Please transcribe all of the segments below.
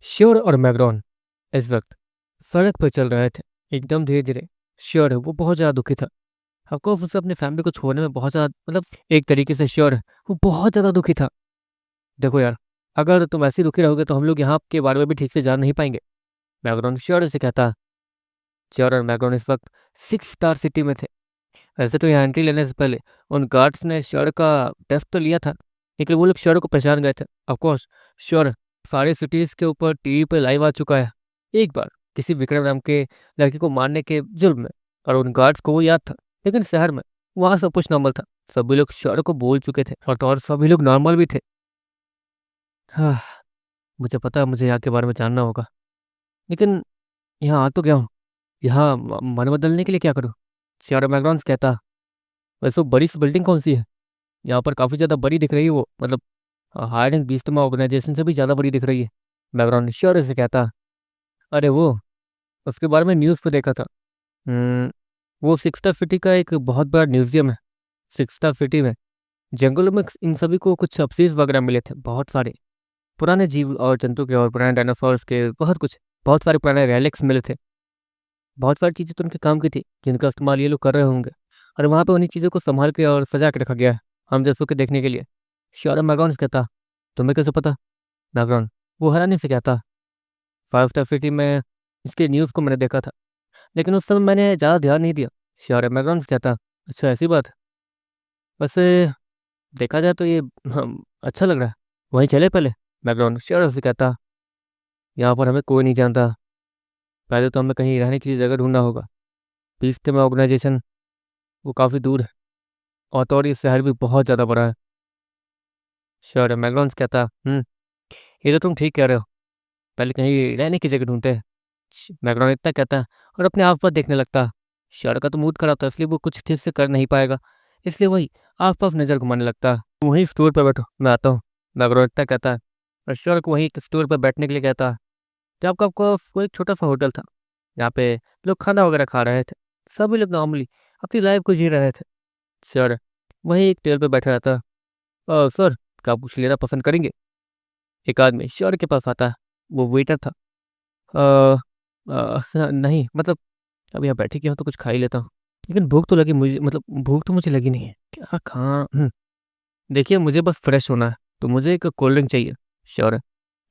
Sure और मैग्रॉन इस वक्त सड़क पर चल रहे थे, एकदम धीरे धीरे। श्योर है वो बहुत ज़्यादा दुखी था। ऑफकोर्स उसे अपनी फैमिली को छोड़ने में बहुत ज़्यादा, मतलब एक तरीके से श्योर है वो बहुत ज़्यादा दुखी था। देखो यार, अगर तुम ऐसे ही दुखी रहोगे तो हम लोग यहाँ के बारे में भी ठीक से जान नहीं पाएंगे, मैग्रॉन श्योर से कहता। श्योर और मैग्रॉन इस वक्त 6 स्टार सिटी में थे। वैसे तो यहाँ एंट्री लेने से पहले उन गार्ड्स ने श्योर का टेस्ट तो लिया था, लेकिन वो लोग श्योर को पहचान गए थे। ऑफकोर्स श्योर सारे सिटीज़ के ऊपर टीवी पे लाइव आ चुका है एक बार, किसी विक्रम नाम के लड़के को मारने के जुर्म में। और उन गार्ड्स को वो याद था। लेकिन शहर में वहाँ सब कुछ नॉर्मल था, सभी लोग श्योर को बोल चुके थे और सभी लोग नॉर्मल भी थे। हाँ, मुझे पता है मुझे यहाँ के बारे में जानना होगा, लेकिन यहाँ आ तो गया हूँ। यहाँ मन बदलने के लिए क्या करूँ? श्योर मैकडॉन्स कहता। वैसे वो बड़ी सी बिल्डिंग कौन सी है? यहाँ पर काफ़ी ज़्यादा बड़ी दिख रही है वो, मतलब हायरिंग बीस्टमा ऑर्गेनाइजेशन से भी ज़्यादा बड़ी दिख रही है। बैकग्राउंड श्योर से कहता। अरे वो, उसके बारे में न्यूज़ पे देखा था। वो सिक्सटा सिटी का एक बहुत बड़ा म्यूजियम है। सिक्सटा सिटी में जंगलों में इन सभी को कुछ अवशेष वगैरह मिले थे, बहुत सारे पुराने जीव और जंतु के और पुराने डायनासोर्स के, बहुत कुछ, बहुत सारे पुराने रेलिक्स मिले थे। बहुत सारी चीज़ें तो उनके काम की थी जिनका इस्तेमाल ये लोग कर रहे होंगे, और वहाँ पे उन्हीं चीज़ों को संभाल के और सजा के रखा गया है हम जैसों के देखने के लिए। श्योर मैकग्राउंड कहता। तुम्हें कैसे पता? बैकग्राउंड वो हैरानी से कहता। 5 स्टार सिटी में इसके न्यूज़ को मैंने देखा था, लेकिन उस समय मैंने ज़्यादा ध्यान नहीं दिया। श्योर बैकग्राउंड कहता। अच्छा ऐसी बात है। वैसे देखा जाए तो ये अच्छा लग रहा है, वहीं चले पहले। बैकग्राउंड श्योर से कहता। यहाँ पर हमें कोई नहीं जानता, पहले तो हमें कहीं रहने के लिए जगह ढूंढना होगा। पीस में ऑर्गेनाइजेशन वो काफ़ी दूर है, और ये शहर भी बहुत ज़्यादा बड़ा है। श्योर मैकग्राउंड कहता। ये तो तुम ठीक कह रहे हो, पहले कहीं रहने की जगह ढूंढते हैं। मैकग्राउंड इतना कहता है और अपने आस पास देखने लगता। श्योर का तो मूड खराब था, इसलिए वो कुछ ठीक से कर नहीं पाएगा, इसलिए वही आस पास नज़र घुमाने लगता। वहीं स्टोर पर बैठो, मैं आता हूँ। मैकग्राउंड इतना कहता है और श्योर को वहीं एक स्टोर पर बैठने के लिए कहता है। जब आपका वो एक छोटा सा होटल था, जहाँ पे लोग खाना वगैरह खा रहे थे, सभी लोग नॉर्मली अपनी लाइफ को जी रहे थे। सर वहीं एक टेबल पे बैठा रहता। सर, क्या आप कुछ लेना पसंद करेंगे? एक आदमी सर के पास आता है, वो वेटर था। "अ, नहीं, मतलब अब यहाँ बैठे क्यों हूँ तो कुछ खा ही लेता हूँ, लेकिन भूख तो लगी मुझे, मतलब भूख तो मुझे लगी नहीं है, क्या खा। देखिए मुझे बस फ्रेश होना है, तो मुझे एक कोल्ड ड्रिंक चाहिए। श्योर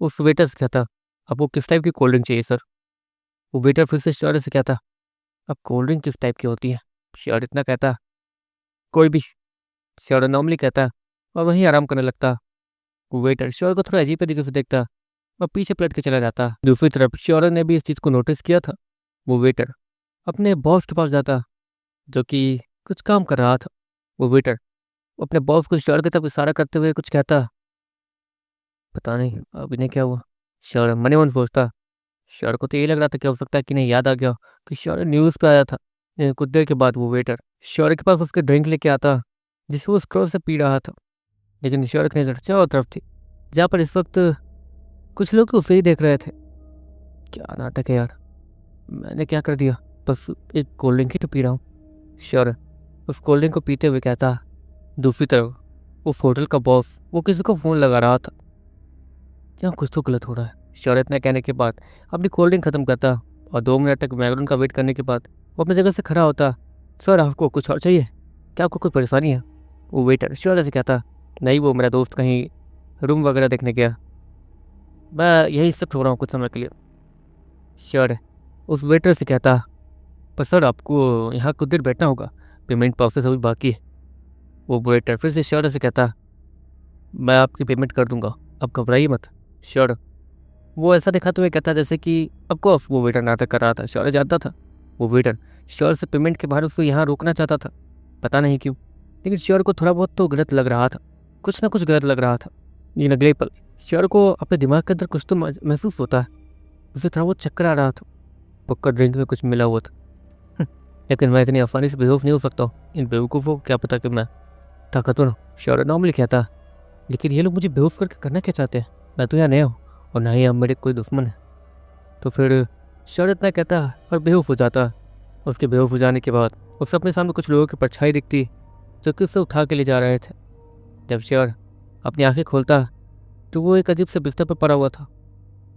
उस वेटर से कहता। आपको किस टाइप की कोल्ड ड्रिंक चाहिए सर? वो वेटर फिर से श्योर से कहता। अब कोल्ड ड्रिंक किस टाइप की होती है? श्योर इतना कहता। कोई भी। श्योर नॉर्मली कहता और वहीं आराम करने लगता। वेटर श्योर को थोड़ा अजीब तरीके से देखता और पीछे पलट के चला जाता। दूसरी तरफ श्योर ने भी इस चीज़ को नोटिस किया था। वो वेटर अपने बॉस के पास जाता, जो कि कुछ काम कर रहा था। वो वेटर अपने बॉस को श्योर की तरफ इशारा करते हुए कुछ कहता। पता नहीं अब इन्हें क्या हुआ, श्योर मने मन सोचता। श्योर को तो ये लग रहा था कि हो सकता है कि नहीं याद आ गया कि श्योर न्यूज़ पे आया था। कुछ देर के बाद वो वेटर श्योर के पास उसके ड्रिंक लेके आता, जिसे वो स्ट्रॉ से पी रहा था। लेकिन श्योर की नज़र चारों तरफ थी, जहाँ पर इस वक्त कुछ लोग तो उसे ही देख रहे थे। क्या नाटक है यार, मैंने क्या कर दिया, बस एक कोल्ड ड्रिंक ही तो पी रहा हूँ। श्योर उस कोल्ड ड्रिंक को पीते हुए कहता। दूसरी तरफ उस होटल का बॉस वो किसी को फ़ोन लगा रहा था। यहाँ कुछ तो गलत हो रहा है। श्योर इतना कहने के बाद अपनी कोल्ड ड्रिंक ख़त्म करता और 2 मिनट तक मैगडोन का वेट करने के बाद वो अपनी जगह से खड़ा होता। सर आपको कुछ और चाहिए? क्या आपको कोई परेशानी है? वो वेटर श्योर से कहता। नहीं, वो मेरा दोस्त कहीं रूम वगैरह देखने गया, मैं यहीं शिफ्ट हो रहा हूँ कुछ समय के लिए। श्योर उस वेटर से कहता। पर सर आपको यहाँ कुछ देर बैठना होगा, पेमेंट प्रोसेस अभी बाकी है। वो वेटर फिर से श्योर से कहता। मैं आपकी पेमेंट कर दूंगा, आप घबराइए मत। श्योर वो ऐसा दिखाते हुए कहता जैसे कि ऑफकोर्स वो वेटर नाटक कर रहा था, श्योर जानता था। वो वेटर श्योर से पेमेंट के बाद उसको यहाँ रोकना चाहता था, पता नहीं क्यों, लेकिन श्योर को थोड़ा बहुत तो गलत लग रहा था, कुछ ना कुछ गलत लग रहा था। लेकिन अगले पल श्योर को अपने दिमाग के अंदर कुछ तो महसूस होता है, उसे थोड़ा बहुत चक्कर आ रहा था। पक्का ड्रिंक में कुछ मिला हुआ था। लेकिन मैं इतनी आसानी से बेहोश नहीं हो सकता हूँ, इन बेवकूफ़ों को क्या पता कि मैं ताकतवर हूँ। श्योर नॉर्मली कहता। लेकिन ये लोग मुझे बेहोश करके करना क्या चाहते हैं? मैं तो यहाँ नया हूँ और ना ही अब मेरे कोई दुश्मन है। तो फिर श्योर इतना कहता और बेहोश हो जाता। उसके बेहोश हो जाने के बाद उसे अपने सामने कुछ लोगों की परछाई दिखती, जो कि उसे उठा के ले जा रहे थे। जब श्योर अपनी आंखें खोलता तो वो एक अजीब से बिस्तर पर पड़ा हुआ था।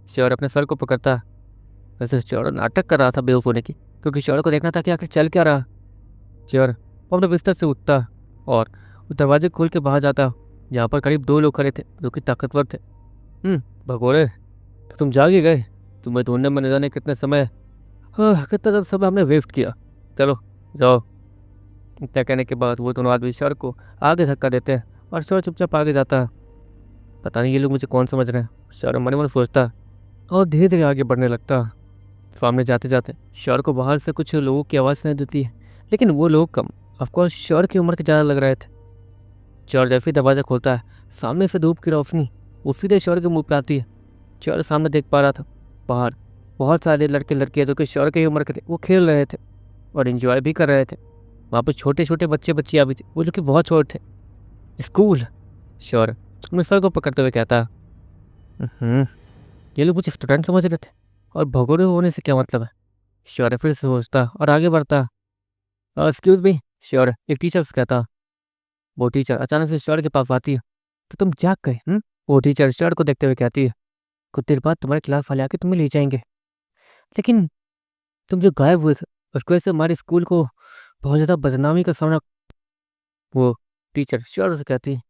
श्योर अपने सर को पकड़ता। वैसे श्योर नाटक कर रहा था बेवकूफ होने की, क्योंकि श्योर को देखना था कि आखिर चल क्या रहा। श्योर वो अपने बिस्तर से उठता और वो दरवाजे खोल के बाहर जाता, जहाँ पर करीब 2 लोग खड़े थे जो कि ताकतवर थे। भगोड़े, तो तुम जाग ही गए? तुम्हें ढूंढने में न जाने कितने समय, कितना ज़्यादा समय हमने वेस्ट किया। चलो जाओ। इतना कहने के बाद वो दोनों आदमी श्योर को आगे धक्का देते हैं और श्योर चुपचाप आगे जाता है। पता नहीं ये लोग मुझे कौन समझ रहे हैं, श्योर मन मन सोचता और धीरे धीरे आगे बढ़ने लगता। सामने जाते जाते श्योर को बाहर से कुछ लोगों की आवाज़ सुनाई देती है, लेकिन वो लोग कम, ऑफकोर्स श्योर की उम्र के ज़्यादा लग रहे थे। श्योर जैसे ही दरवाज़ा खोलता है, सामने से धूप की रोशनी वो सीधे श्योर के मुंह पे आती है। श्योर सामने देख पा रहा था बाहर बहुत सारे लड़के लड़कियाँ जो कि श्योर के ही उम्र के थे, वो खेल रहे थे और एंजॉय भी कर रहे थे। वहाँ पर छोटे छोटे बच्चे बच्चियाँ भी थे, वो जो कि बहुत छोटे थे। स्कूल। श्योर अपने सर को पकड़ते हुए कहता, ये लोग मुझे स्टूडेंट समझ रहे थे और भगोड़े होने से क्या मतलब है? श्योर फिर से सोचता और आगे बढ़ता। एक्सक्यूज मी, श्योर एक टीचर से कहता। वो टीचर अचानक से श्योर के पास आती है। तो तुम जाग गए? वो टीचर श्योर को देखते हुए कहती है, कुछ देर बाद तुम्हारे क्लास वाले आके तुम्हें ले जाएंगे, लेकिन तुम जो गायब हुए थे उसकी वजह से हमारे स्कूल को बहुत ज़्यादा बदनामी का सामना। वो टीचर श्योर से कहती है।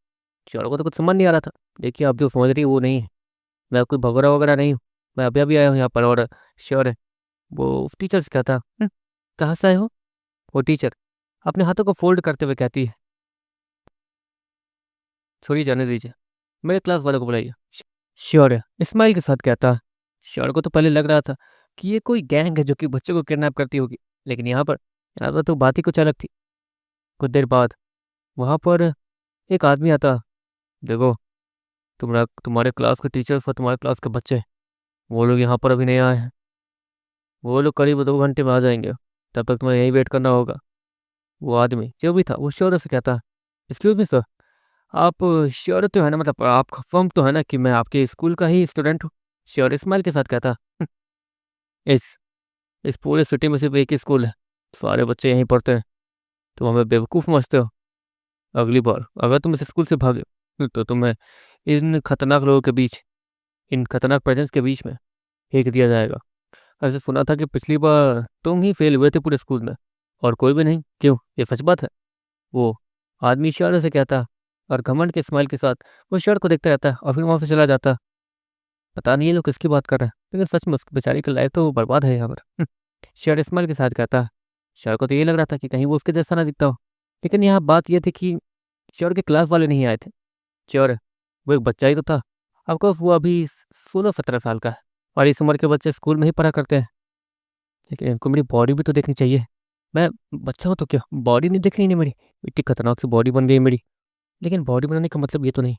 श्योर को तो कुछ समझ नहीं आ रहा था। देखिए आप जो समझ रही है वो नहीं है, मैं कोई भगोड़ा वगैरह नहीं हूँ, मैं अभी अभी आया हूँ यहाँ पर। और श्योर है वो उस टीचर से कहता, कहाँ से आए हो? वो टीचर अपने हाथों को फोल्ड करते हुए कहती है, छोड़िए जाने दीजिए, मेरे क्लास वालों को बुलाइए। श्योर है इस्माइल के साथ कहता। श्योर को तो पहले लग रहा था कि ये कोई गैंग है जो कि बच्चों को किडनैप करती होगी, लेकिन यहाँ पर तो बात ही कुछ अलग थी। कुछ देर बाद वहाँ पर एक आदमी आता। देखो तुम्हारे क्लास के टीचर्स और तुम्हारे क्लास के बच्चे, वो लोग यहाँ पर अभी नहीं आए हैं। वो लोग करीब 2 घंटे में आ जाएंगे, तब तक तुम्हें यहीं वेट करना होगा। वो आदमी जो भी था वो श्योर से कहता, एक्सक्यूज मी सर, आप श्योर तो है ना, मतलब आप कंफर्म तो है ना कि मैं आपके स्कूल का ही स्टूडेंट हूँ? श्योर इस्माइल के साथ कहता, इस इस पूरे सिटी में सिर्फ एक ही स्कूल है, सारे बच्चे यहीं पढ़ते हैं, तुम हमें बेवकूफ़ समझते हो। अगली बार अगर तुम इस स्कूल से भागे तो तुम्हें इन खतरनाक लोगों के बीच, इन खतरनाक प्रेजेंस के बीच में फेंक दिया जाएगा। ऐसे सुना था कि पिछली बार तुम ही फेल हुए थे पूरे स्कूल में और कोई भी नहीं, क्यों ये सच बात है? वो आदमी इशारे से कहता और घमंड के स्माइल के साथ वो शर्ट को देखता रहता और फिर वहाँ से चला जाता। पता नहीं ये लोग किसकी बात कर रहे हैं, लेकिन सच में उस बेचारी की लाइफ तो बर्बाद है यहाँ पर। शर्ट स्माइल के साथ कहता। शर्ट को तो ये लग रहा था कि कहीं वो उसके जैसा ना दिखता हो, लेकिन यहाँ बात यह थी कि शर्ट के क्लास वाले नहीं आए थे। श्योर वो एक बच्चा ही तो था, ऑफकोर्स वो अभी 16-17 साल का है और इस उम्र के बच्चे स्कूल में ही पढ़ा करते हैं, लेकिन इनको मेरी बॉडी भी तो देखनी चाहिए। मैं बच्चा हूँ तो क्या बॉडी नहीं देखनी? नहीं मेरी इतनी खतरनाक सी बॉडी बन गई मेरी, लेकिन बॉडी बनाने का मतलब ये तो नहीं।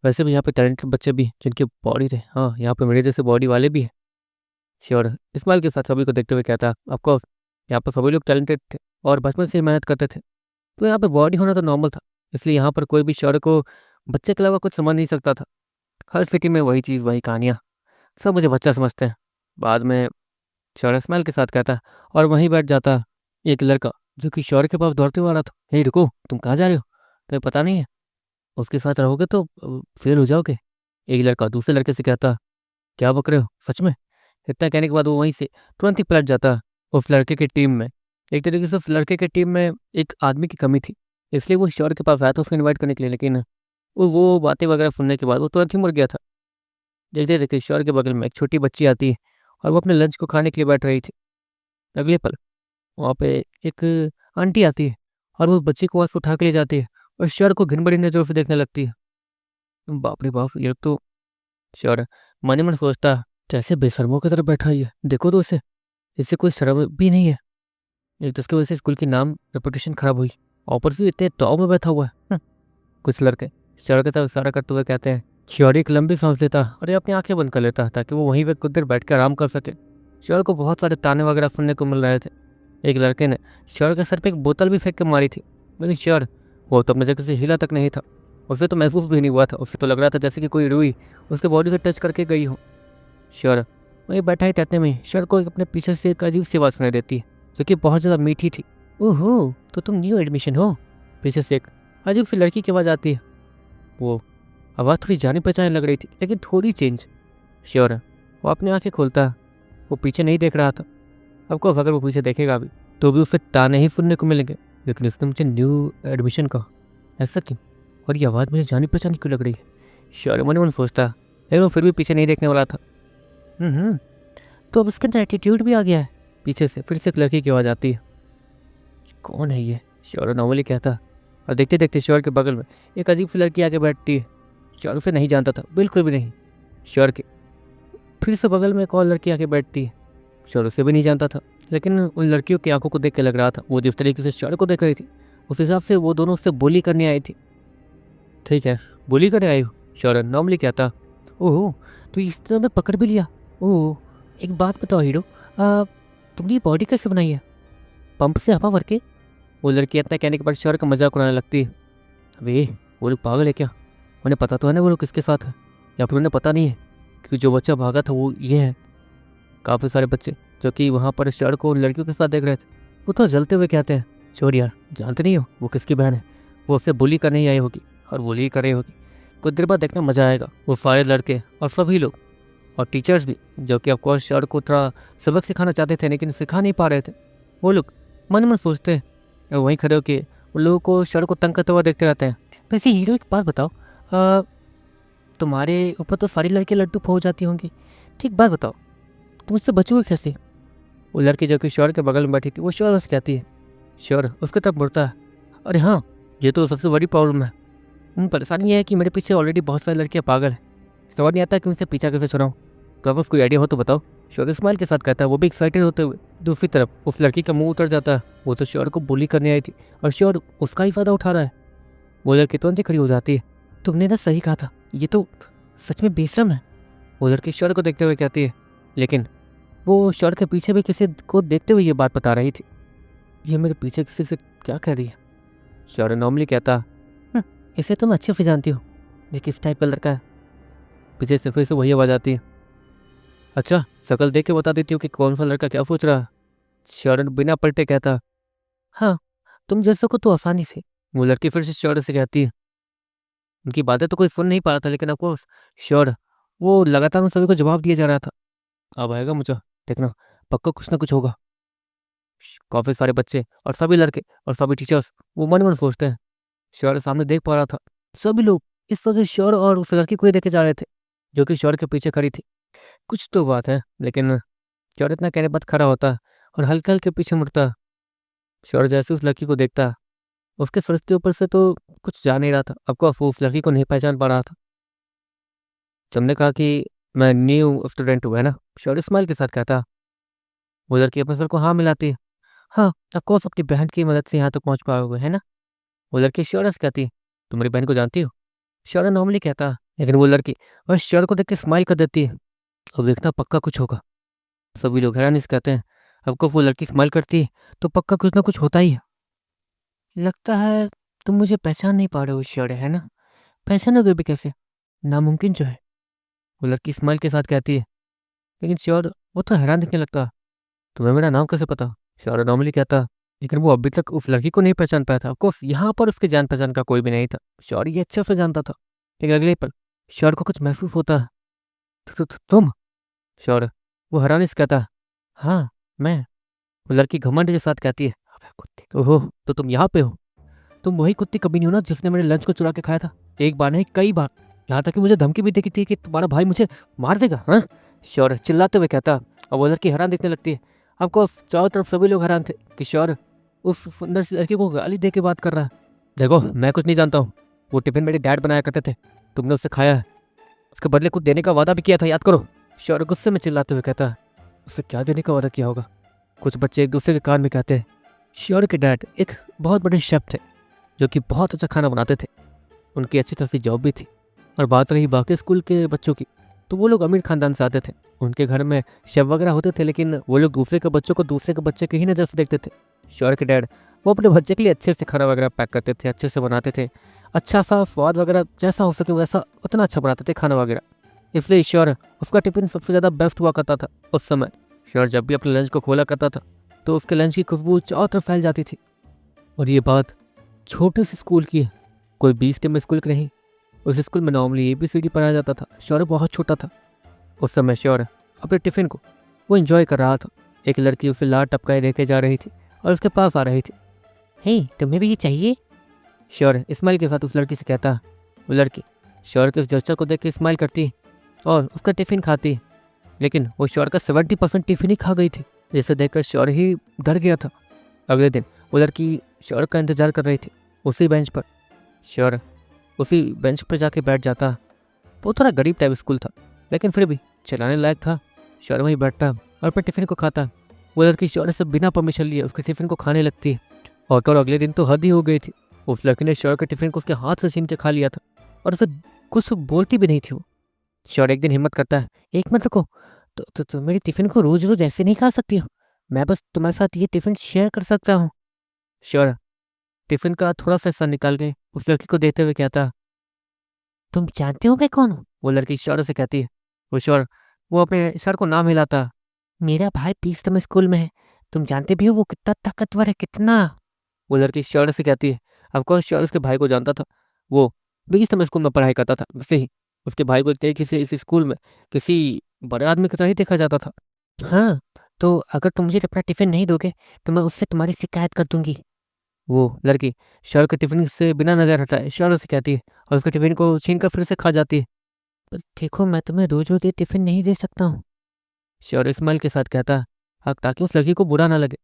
वैसे भी यहाँ पे टैलेंटेड बच्चे भी हैं जिनकी बॉडी थे, हाँ यहाँ पे मेरे जैसे बॉडी वाले भी हैं। श्योर इस्माइल के साथ सभी को देखते हुए कहता, ऑफकोर्स यहाँ पर सभी लोग टैलेंटेड थे और बचपन से ही मेहनत करते थे, तो यहाँ पे बॉडी होना तो नॉर्मल था, इसलिए यहाँ पर कोई भी श्योर को बच्चे के अलावा कुछ समझ नहीं सकता था। हर सिटी में वही चीज़ वही कहानियाँ, सब मुझे बच्चा समझते हैं। बाद में श्योर इस्माइल के साथ कहता और वहीं बैठ जाता एक लड़का जो कि श्योर के पास दौड़ते हुए आ रहा था। हे रुको, तुम कहाँ जा रहे हो? तुम्हें पता नहीं है उसके साथ रहोगे तो फेल हो जाओगे? एक लड़का दूसरे लड़के से कहता, क्या बक रहे हो सच में? इतना कहने के बाद वो वहीं से तुरंत ही पलट जाता। उस लड़के की टीम में एक तरीके से उस लड़के की टीम में एक आदमी की कमी थी, इसलिए वो श्योर के पास आया था उसको इन्वाइट करने के लिए, लेकिन वो बातें वगैरह सुनने के बाद वो तुरंत ही मुड़ गया था। देखते देखते श्योर के बगल में एक छोटी बच्ची आती है और वो अपने लंच को खाने के लिए बैठ रही थी। अगले पल वहाँ पे एक आंटी आती है और वो बच्ची को वहाँ से उठा के ले जाती है और श्योर को घिन बड़ी नज़रों से देखने लगती है। बाप रे बाप, ये तो श्योर मन ही मन सोचता जैसे बेशर्मों की तरफ बैठा ही है, देखो तो इसे, इससे कोई शर्म भी नहीं है। एक तो इसकी वजह से स्कूल की नाम रेपुटेशन खराब हुई, ऊपर से इतने टॉप में बैठा हुआ है। कुछ लड़के श्योर की तरफ इशारा करते हुए कहते हैं। श्योर एक लंबी सांस लेता और ये अपनी आंखें बंद कर लेता ताकि वो वहीं पे कुछ देर बैठ कर आराम कर सके। श्योर को बहुत सारे ताने वगैरह सुनने को मिल रहे थे। एक लड़के ने श्योर के सर पे एक बोतल भी फेंक के मारी थी, लेकिन श्योर वो तो अपने जगह से हिला तक नहीं था। उसे तो महसूस भी नहीं हुआ था, उसे तो लग रहा था जैसे कि कोई रुई उसके बॉडी से टच करके गई हो। श्योर वहीं बैठा ही तहते में श्योर को अपने पीछे से एक अजीब सी आवाज़ सुनाई देती है जो कि बहुत ज़्यादा मीठी थी। ओहो, तो तुम न्यू एडमिशन हो? पीछे से एक अजीब सी लड़की की आवाज़ आती है। वो आवाज़ थोड़ी जानी पहचानी लग रही थी, लेकिन थोड़ी चेंज। श्योर है वो अपनी आंखें खोलता है। वो पीछे नहीं देख रहा था। ऑफकोर्स अगर वो पीछे देखेगा भी तो भी उसे ताने ही सुनने को मिलेंगे। लेकिन उसने मुझे न्यू एडमिशन कहा, ऐसा क्यों? और ये आवाज़ मुझे जानी पहचानी क्यों लग रही है? श्योर मन मन सोचता, लेकिन वो फिर भी पीछे नहीं देखने वाला था। तो अब उसके अंदर एटीट्यूड भी आ गया है। पीछे से फिर से एक लड़की की आवाज़ आती है। कौन है ये? श्योर नॉर्मली कहता। और देखते देखते श्योर के बगल में एक अजीब सी लड़की आके बैठती है। श्योर उसे नहीं जानता था, बिल्कुल भी नहीं। श्योर के फिर से बगल में एक और लड़की आके बैठती है। श्योर उसे भी नहीं जानता था, लेकिन उन लड़कियों की आंखों को देख के लग रहा था वो जिस तरीके से श्योर को देख रही थी उस हिसाब से वो दोनों उससे बोली करने आई थी। ठीक है, बोली करने आई हो? श्योर नॉर्मली कहता। ओह, तो इस तरह में पकड़ भी लिया। ओह, एक बात बताओ हीरो, तुमने ये बॉडी कैसे बनाई है? पंप से हवा भर के? वो लड़की इतना कहने के बाद श्योर का मजाक उड़ाने लगती है। अबे वो लोग पागल है क्या? उन्हें पता तो है ना वो लोग किसके साथ है, या फिर उन्हें पता नहीं है कि जो बच्चा भागा था वो ये है? काफ़ी सारे बच्चे जो कि वहाँ पर श्योर को उन लड़कियों के साथ देख रहे थे वो तो जलते हुए कहते हैं, श्योर यार जानते नहीं हो वो किसकी बहन है? वो उससे बुली करने ही आई होगी और बुली कर रही होगी। कुछ देर बाद देखने मजा आएगा। वो सारे लड़के और सभी लोग और टीचर्स भी जो कि ऑफकोर्स श्योर को थोड़ा सबक सिखाना चाहते थे लेकिन सिखा नहीं पा रहे थे, वो लोग मन मन सोचते हैं और वहीं खड़े होकर उन लोगों को श्योर को तंग करते हुए देखते रहते हैं। वैसे हीरो एक बात बताओ, तुम्हारे ऊपर तो सारी लड़की लड्डू पहुँच जाती होंगी, ठीक बात बताओ तुम उससे बचोगे कैसे? वो लड़की जो कि श्योर के बगल में बैठी थी वो श्योर बस कहती है। श्योर उसके तरफ मुड़ता है। अरे हाँ, ये तो सबसे बड़ी प्रॉब्लम है। परेशानी ये है कि मेरे पीछे ऑलरेडी बहुत सारी लड़कियाँ पागल हैं, समझ नहीं आता कि उनसे पीछा कैसे छुड़ाऊँ। तो अब कोई आइडिया हो तो बताओ। श्योर स्माइल के साथ कहता है, वो भी एक्साइटेड होते हुए। दूसरी तरफ उस लड़की का मुंह उतर जाता है। वो तो श्योर को बुली करने आई थी और श्योर उसका ही फायदा उठा रहा है। वो लड़की तुरंत ही खड़ी हो जाती है। तुमने ना सही कहा था, ये तो सच में बेशरम है। वो लड़की श्योर को देखते हुए कहती है, लेकिन वो श्योर के पीछे भी किसी को देखते हुए ये बात बता रही थी। ये मेरे पीछे किसी से क्या कह रही है? श्योर नॉर्मली कहता, इसे तुम अच्छे से जानती हो ये किस टाइप का लड़का है। पीछे से फिर से वही आवाज़ आती है। अच्छा, शक्ल देख के बता देती हूँ कि कौन सा लड़का क्या सोच रहा है। श्योर बिना पलटे कहता, हाँ तुम जैसे को तो आसानी से। वो लड़की फिर से श्योर से कहती है। उनकी बातें तो कोई सुन नहीं पा रहा था, लेकिन ऑफकोर्स श्योर वो लगातार उन सभी को जवाब दिया जा रहा था। अब आएगा मुझे देखना, पक्का कुछ ना कुछ होगा। काफ़ी सारे बच्चे और सभी लड़के और सभी टीचर्स वो मन मन सोचते हैं। श्योर सामने देख पा रहा था सभी लोग इस वक्त श्योर और उस लड़की को ही देखे जा रहे थे जो कि श्योर के पीछे खड़ी थी। कुछ तो बात है, लेकिन श्योर इतना कहने बाद खड़ा होता और हल्के हल्के पीछे मुड़ता। श्योर जैसे उस लड़की को देखता उसके सर के ऊपर से तो कुछ जा नहीं रहा था। आपको उस लड़की को नहीं पहचान पा रहा था। सबने कहा कि मैं न्यू स्टूडेंट हूँ है ना? श्योर स्माइल के साथ कहता। वो लड़की अपने सर को हाँ मिलाती है। हाँ ऑफकोर्स अपनी बहन की मदद से यहाँ तक पहुँच पाए हुए है ना? वो लड़की श्योर से कहती, तुम मेरी बहन को जानती हो? श्योर नॉर्मली कहता, लेकिन वो लड़की बस श्योर को देख के स्माइल कर देती है। अब देखना पक्का कुछ होगा। सभी लोग हैरानी से कहते हैं, आपको वो लड़की स्माइल करती है तो पक्का कुछ ना कुछ होता ही है। लगता है तुम मुझे पहचान नहीं पा रहे हो श्योर, है ना? पहचानोगे भी कैसे? नामुमकिन जो है। वो लड़की स्माइल के साथ कहती है, लेकिन श्योर वो तो हैरान दिखने लगता। तुम्हें मेरा नाम कैसे पता? श्योर नॉर्मली कहता, लेकिन वो अभी तक उस लड़की को नहीं पहचान पाया था। ऑफकोर्स यहाँ पर उसके जान पहचान का कोई भी नहीं था। श्योर ये अच्छे से जानता था, लेकिन अगले पल श्योर को कुछ महसूस होता है। तुम? श्योर वो हैरानी से कहता, हाँ मैं। वो लड़की घमंड के साथ कहती है, अबे कुत्ते, ओहो तो तुम यहाँ पे हो? तुम वही कुत्ती कभी नहीं हो ना जिसने मेरे लंच को चुरा के खाया था? एक बार नहीं कई बार, यहाँ तक कि मुझे धमकी भी दी थी कि तुम्हारा भाई मुझे मार देगा। हाँ श्योर चिल्लाते हुए कहता। और वो लड़की हैरान दिखने लगती है। आपको चारों तरफ सभी लोग हैरान थे कि श्योर उस सुंदर सी लड़की को गाली दे के बात कर रहा है। देखो मैं कुछ नहीं जानता हूँ, वो टिफिन मेरे डैड बनाया करते थे, तुमने उससे खाया है, उसके बदले कुछ देने का वादा भी किया था, याद करो। श्योर गुस्से में चिल्लाते हुए कहता है, उससे क्या देने का वादा किया होगा? कुछ बच्चे एक दूसरे के कान में कहते हैं। श्योर के डैड एक बहुत बड़े शेफ थे जो कि बहुत अच्छा खाना बनाते थे, उनकी अच्छी खासी जॉब भी थी। और बात रही बाकी स्कूल के बच्चों की, तो वो लोग अमीर खानदान से आते थे, उनके घर में शेफ वगैरह होते थे, लेकिन वो लोग दूसरे के बच्चों को दूसरे के बच्चे की ही नज़र से देखते थे। श्योर के डैड वो अपने बच्चे के लिए अच्छे से खाना वगैरह पैक करते थे, अच्छे से बनाते थे, अच्छा सा स्वाद वगैरह जैसा हो सके वैसा उतना अच्छा बनाते थे खाना वगैरह। इसलिए श्योर उसका टिफिन सबसे ज़्यादा बेस्ट हुआ करता था उस समय। श्योर जब भी अपने लंच को खोला करता था तो उसके लंच की खुशबू चारों तरफ फैल जाती थी। और ये बात छोटे से स्कूल की है, कोई 20 टीम स्कूल की नहीं। उस स्कूल में नॉर्मली ABCD पढ़ाया जाता था। श्योर बहुत छोटा था उस समय श्योर अपने टिफिन को वो एंजॉय कर रहा था। एक लड़की उसे लार टपकाए लेके जा रही थी और उसके पास आ रही थी। हे, तुम्हें भी ये चाहिए? श्योर स्माइल के साथ उस लड़की से कहता। वो लड़की श्योर के उस जेस्चर को देख के स्माइल करती और उसका टिफिन खाती, लेकिन वो श्योर का 70% टिफिन ही खा गई थी, जिसे देखकर श्योर ही डर गया था। अगले दिन वो लड़की श्योर का इंतजार कर रही थी उसी बेंच पर। श्योर उसी बेंच पर जाके बैठ जाता। वो थोड़ा गरीब टाइप स्कूल था, लेकिन फिर भी चलाने लायक था। श्योर वहीं बैठता और अपने टिफिन को खाता। वो लड़की श्योर से बिना परमिशन लिए उसके टिफिन को खाने लगती। और तो अगले दिन तो हद ही हो गई थी। उस लड़की ने श्योर के टिफिन को उसके हाथ से छीन के खा लिया था और उसे कुछ बोलती भी नहीं थी वो। श्योर एक दिन हिम्मत करता है, एक मिनट रुको, तो मेरी टिफिन को रोज रोज ऐसे नहीं खा सकती हो, मैं बस तुम्हारे साथ ये टिफिन शेयर कर सकता हूँ। श्योर टिफिन का थोड़ा सा हिस्सा निकाल के उस लड़की को देते हुए कहता, तुम जानते हो मैं कौन हूँ? वो लड़की श्योर से कहती है। वो श्योर वो अपने सर को नाम हिलाता। मेरा भाई 20 स्कूल में है, तुम जानते भी हो वो कितना ताकतवर है, कितना? वो लड़की श्योर से कहती है। ऑफकोर्स श्योर उसके भाई को जानता था। वो 20 स्कूल में पढ़ाई करता था, वैसे ही उसके भाई को एक तरीके से इस स्कूल में किसी बड़े आदमी की तरह ही देखा जाता था। हाँ, तो अगर तुम मुझे अपना टिफिन नहीं दोगे तो मैं उससे तुम्हारी शिकायत कर दूंगी। वो लड़की श्योर के टिफिन से बिना नजर हटाए श्योर से कहती है और उसके टिफिन को छीन कर फिर से खा जाती है। पर देखो, मैं तुम्हें रोज रोज ये टिफिन नहीं दे सकता हूँ, श्योर स्माइल के साथ कहता। हाँ, ताकि उस लड़की को बुरा ना लगे।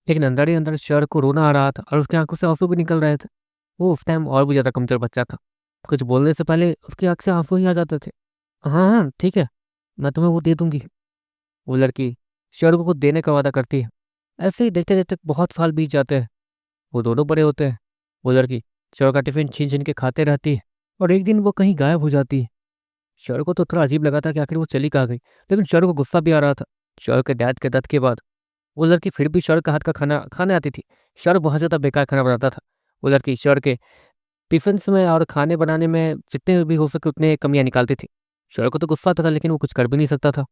लेकिन अंदर ही अंदर श्योर को रोना आ रहा था और उसकी आंखों से आंसू भी निकल रहे थे। वो उस टाइम और भी ज़्यादा कमज़ोर बच्चा था। कुछ बोलने से पहले उसकी आंख से आंसू ही आ जाते थे। हाँ हाँ ठीक है, मैं तुम्हें वो दे दूंगी। वो लड़की श्योर को कुछ देने का वादा करती है। ऐसे ही देखते देखते बहुत साल बीत जाते हैं। वो दोनों बड़े होते हैं। वो लड़की श्योर का टिफिन छीन छीन के खाते रहती है और एक दिन वो कहीं गायब हो जाती है। श्योर को तो थोड़ा अजीब लगा था कि आखिर वो चली कहाँ गई, लेकिन श्योर को गुस्सा भी आ रहा था। श्योर के डैड के डेथ के बाद वो लड़की फिर भी श्योर के हाथ का खाना खाने आती थी। श्योर बहुत ज़्यादा बेकार खाना बनाता था। वो लड़की श्योर के टिफिन्स में और खाने बनाने में जितने भी हो सके उतने कमियां निकालती थी। श्योर को तो गुस्सा आता था, लेकिन वो कुछ कर भी नहीं सकता था।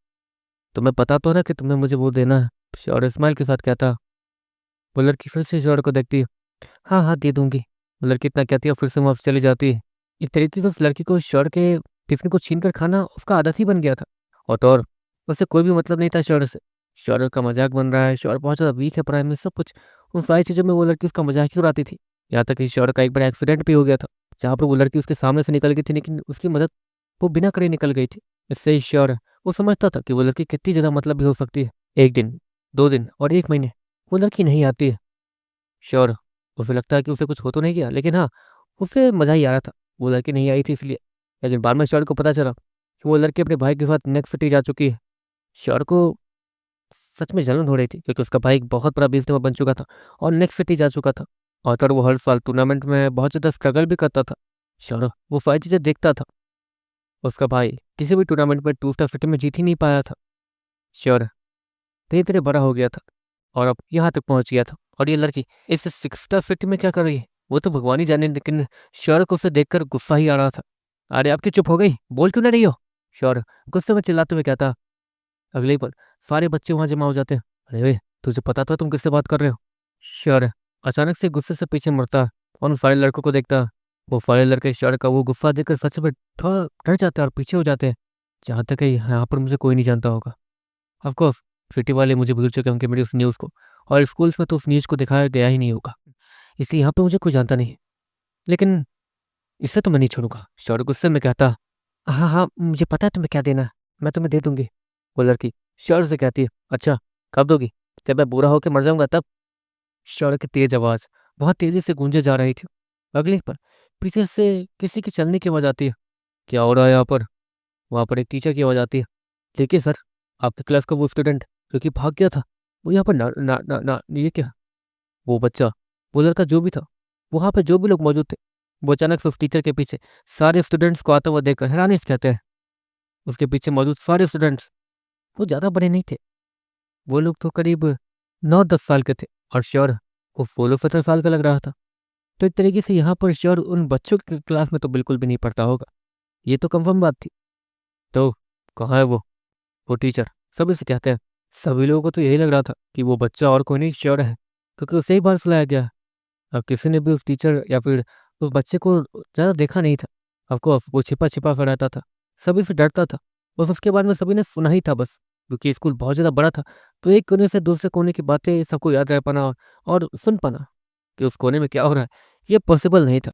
तुम्हें पता तो है ना कि तुम्हें मुझे वो देना है, श्योर स्माइल के साथ कहता। वो लड़की फिर से श्योर को देखती है। हाँ हाँ दे दूंगी। वो लड़की इतना कहती है और फिर से वहाँ से चली जाती है। इस तरीके से उस लड़की को श्योर के टिफिन को छीन कर खाना उसका आदत ही बन गया था। और तो और उससे कोई भी मतलब नहीं था श्योर से। श्योर का मजाक बन रहा है, श्योर बहुत ज़्यादा वीक है पढ़ाई में, सब कुछ उन सारी चीज़ों में वो लड़की उसका मजाक ही उड़ाती थी। यहाँ तक कि श्योर का एक बार एक्सीडेंट भी हो गया था, जहाँ पर वो लड़की उसके सामने से निकल गई थी, लेकिन उसकी मदद वो बिना करे निकल गई थी। इससे ही श्योर वो समझता था कि वो लड़की कितनी ज़्यादा मतलब भी हो सकती है। 1 दिन, 2 दिन और 1 महीने वो लड़की नहीं आती है। श्योर उसे लगता है कि उसे कुछ हो तो नहीं गया, लेकिन हाँ, उसे मज़ा ही आ रहा था वो लड़की नहीं आई थी इसलिए। लेकिन बाद में श्योर को पता चला कि वो लड़की अपने भाई के साथ नेक्स्ट सिटी जा चुकी है। श्योर को सच में जलन हो रही थी, क्योंकि उसका भाई एक बहुत बड़ा बिजनेसमैन बन चुका था और नेक्स्ट सिटी जा चुका था। और तो और वो हर साल टूर्नामेंट में बहुत ज़्यादा स्ट्रगल भी करता था। श्योर वो सारी चीज़ें देखता था। उसका भाई किसी भी टूर्नामेंट में 2 स्टार सिटी में जीत ही नहीं पाया था। श्योर धीरे धीरे बड़ा हो गया था और अब यहाँ तक पहुँच गया था। और ये लड़की इस 6 स्टार सिटी में क्या कर रही है वो तो भगवान ही जाने, लेकिन श्योर को उसे देखकर गुस्सा ही आ रहा था। अरे आपकी चुप हो गई, बोल क्यों नहीं रही हो? श्योर गुस्से में चिल्लाते हुए कहता। अगले ही पल सारे बच्चे वहां जमा हो जाते हैं। अरे वे, तुझे पता तो है तुम किससे बात कर रहे हो? श्योर अचानक से गुस्से से पीछे मुड़ता और उन सारे लड़कों को देखता। वो सारे लड़के श्योर का वो गुस्सा देखकर सच में थोड़ा डर जाते हैं और पीछे हो जाते हैं। जहाँ तक है यहाँ पर मुझे कोई नहीं जानता होगा। ऑफकोर्स सिटी वाले मुझे भूल चुके होंगे मेरी उस न्यूज़ को, और स्कूल्स में तो उस न्यूज़ को दिखाया गया ही नहीं होगा, इसलिए यहाँ पे मुझे कोई जानता नहीं है। लेकिन इससे तो मैं नहीं छोड़ूंगा, श्योर गुस्से में कहता। हाँ हाँ मुझे पता है तुम्हें क्या देना है, मैं तुम्हें दे दूंगी। वो लड़की श्योर से कहती है। अच्छा, कब दोगी? जब मैं बुरा होकर मर जाऊंगा तब? श्योर की तेज आवाज़ बहुत तेजी से गूंजे जा रही थी। अगले पर पीछे से किसी के चलने की आवाज़ आती है। क्या हो रहा है यहाँ पर? वहाँ पर एक टीचर की आवाज़ आती है। देखिए सर, आपके क्लास का वो स्टूडेंट जो कि भाग गया था, वो यहाँ पर ना ना ना ना ये क्या? वो बच्चा, वो लड़का जो भी था, वहाँ पे जो भी लोग मौजूद थे, वो अचानक से उस टीचर के पीछे सारे स्टूडेंट्स को आता हुआ देखकर हैरानी से कहते हैं। उसके पीछे मौजूद सारे स्टूडेंट्स वो ज़्यादा बड़े नहीं थे, वो लोग तो करीब 9-10 साल के थे और श्योर वो 16-17 साल का लग रहा था। तो एक तरीके से यहाँ पर श्योर उन बच्चों की क्लास में तो बिल्कुल भी नहीं पढ़ता होगा, ये तो कंफर्म बात थी। तो कहाँ है वो टीचर? सभी से कहते हैं। सभी लोगों को तो यही लग रहा था कि वो बच्चा और कोई नहीं श्योर है, क्योंकि उसे ही बाहर सुलाया गया है। अब किसी ने भी उस टीचर या फिर उस बच्चे को ज़्यादा देखा नहीं था। ऑफकोर्स वो छिपा छिपा सा रहता था, सभी से डरता था। बस उसके बाद में सभी ने सुना ही था बस, क्योंकि स्कूल बहुत ज़्यादा बड़ा था, तो एक कोने से दूसरे कोने की बातें सबको याद रह पाना और सुन पाना कि उस कोने में क्या हो रहा है, ये पॉसिबल नहीं था।